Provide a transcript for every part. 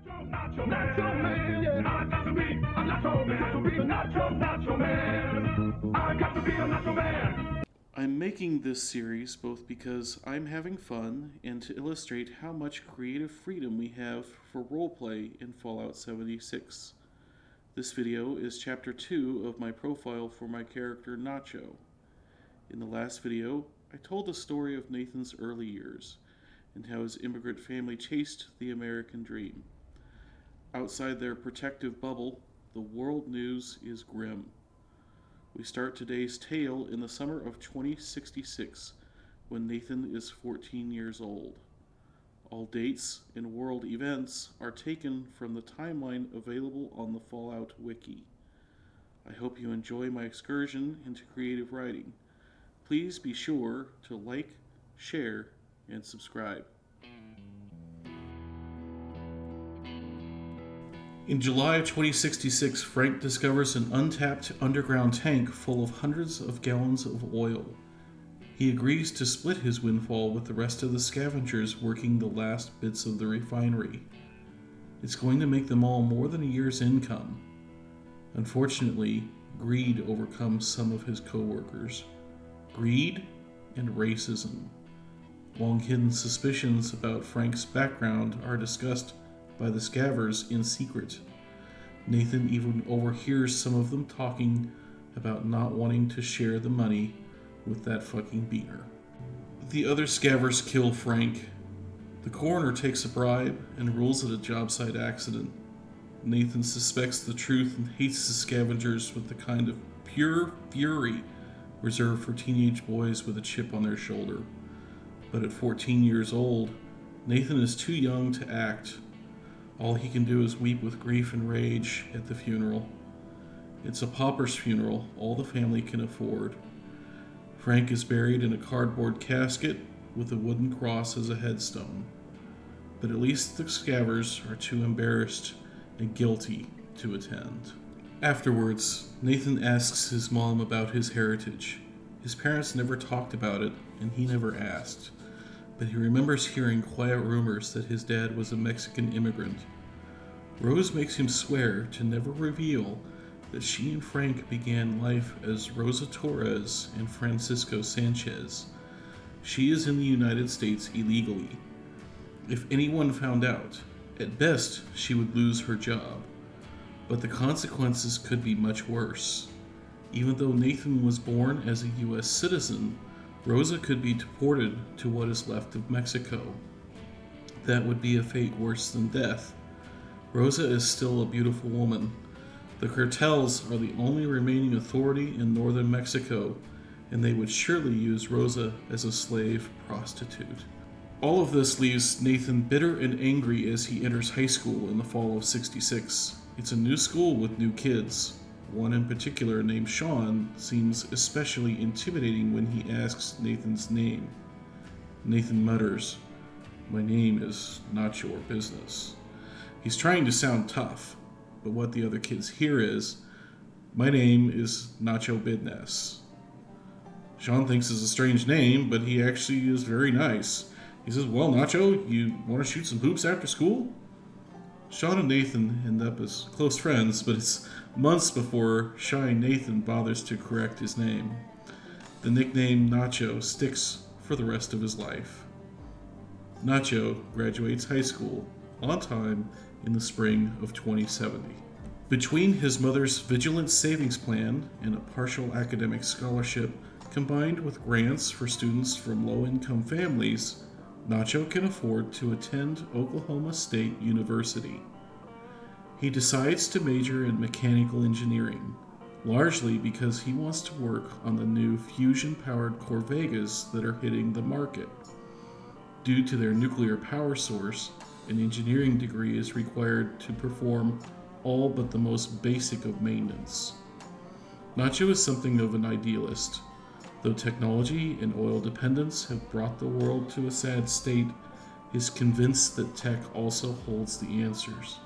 Nacho man, yeah. I got to be a Nacho man. To be a Nacho man. I got to be a Nacho man. I'm making this series both because I'm having fun and to illustrate how much creative freedom we have for roleplay in Fallout 76. This video is chapter 2 of my profile for my character Nacho. In the last video, I told the story of Nathan's early years and how his immigrant family chased the American dream. Outside their protective bubble, the world news is grim. We start today's tale in the summer of 2066, when Nathan is 14 years old. All dates and world events are taken from the timeline available on the Fallout Wiki. I hope you enjoy my excursion into creative writing. Please be sure to like, share, and subscribe. In July of 2066, Frank discovers an untapped underground tank full of hundreds of gallons of oil. He agrees to split his windfall with the rest of the scavengers working the last bits of the refinery. It's going to make them all more than a year's income. Unfortunately, greed overcomes some of his co-workers. Greed and racism. Long-hidden suspicions about Frank's background are discussed by the scavvers in secret. Nathan even overhears some of them talking about not wanting to share the money with that fucking beaner. The other scavvers kill Frank. The coroner takes a bribe and rules it a job site accident. Nathan suspects the truth and hates the scavengers with the kind of pure fury reserved for teenage boys with a chip on their shoulder. But at 14 years old, Nathan is too young to act. All he can do is weep with grief and rage at the funeral. It's a pauper's funeral, all the family can afford. Frank is buried in a cardboard casket with a wooden cross as a headstone. But at least the scavvers are too embarrassed and guilty to attend. Afterwards, Nathan asks his mom about his heritage. His parents never talked about it, and he never asked. But he remembers hearing quiet rumors that his dad was a Mexican immigrant. Rose makes him swear to never reveal that she and Frank began life as Rosa Torres and Francisco Sanchez. She is in the United States illegally. If anyone found out, at best she would lose her job. But the consequences could be much worse. Even though Nathan was born as a U.S. citizen, Rosa could be deported to what is left of Mexico. That would be a fate worse than death. Rosa is still a beautiful woman. The cartels are the only remaining authority in northern Mexico, and they would surely use Rosa as a slave prostitute. All of this leaves Nathan bitter and angry as he enters high school in the fall of '66. It's a new school with new kids. One in particular, named Sean, seems especially intimidating when he asks Nathan's name. Nathan mutters, "My name is not your business." He's trying to sound tough, but what the other kids hear is, "My name is Nacho Bidness." Sean thinks it's a strange name, but he actually is very nice. He says, "Well, Nacho, you want to shoot some hoops after school?" Sean and Nathan end up as close friends, but it's months before shy Nathan bothers to correct his name. The nickname Nacho sticks for the rest of his life. Nacho graduates high school on time in the spring of 2070. Between his mother's vigilant savings plan and a partial academic scholarship, combined with grants for students from low-income families, Nacho can afford to attend Oklahoma State University. He decides to major in mechanical engineering, largely because he wants to work on the new fusion-powered Corvegas that are hitting the market. Due to their nuclear power source, an engineering degree is required to perform all but the most basic of maintenance. Nacho is something of an idealist. Though technology and oil dependence have brought the world to a sad state, he's convinced that tech also holds the answers.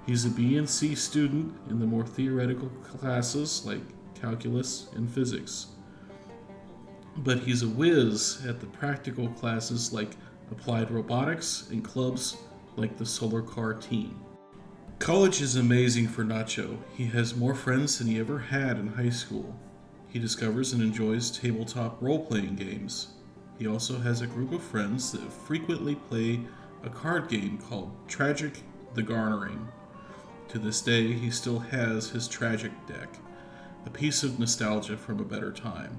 He's a B and C student in the more theoretical classes like calculus and physics. But he's a whiz at the practical classes like applied robotics and clubs like the solar car team. College is amazing for Nacho. He has more friends than he ever had in high school. He discovers and enjoys tabletop role playing games. He also has a group of friends that frequently play a card game called Tragic the Garnering. To this day, he still has his Tragic deck, a piece of nostalgia from a better time.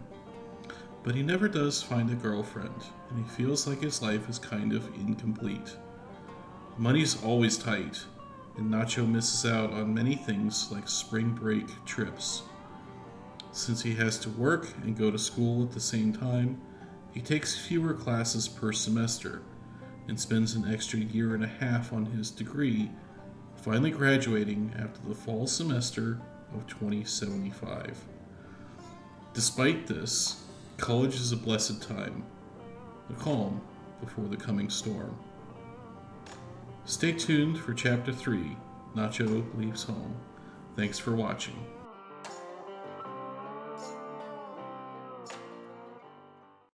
But he never does find a girlfriend, and he feels like his life is kind of incomplete. Money's always tight, and Nacho misses out on many things like spring break trips. Since he has to work and go to school at the same time, he takes fewer classes per semester and spends an extra year and a half on his degree, finally graduating after the fall semester of 2075. Despite this, college is a blessed time, a calm before the coming storm. Stay tuned for Chapter 3, Nacho Leaves Home. Thanks for watching.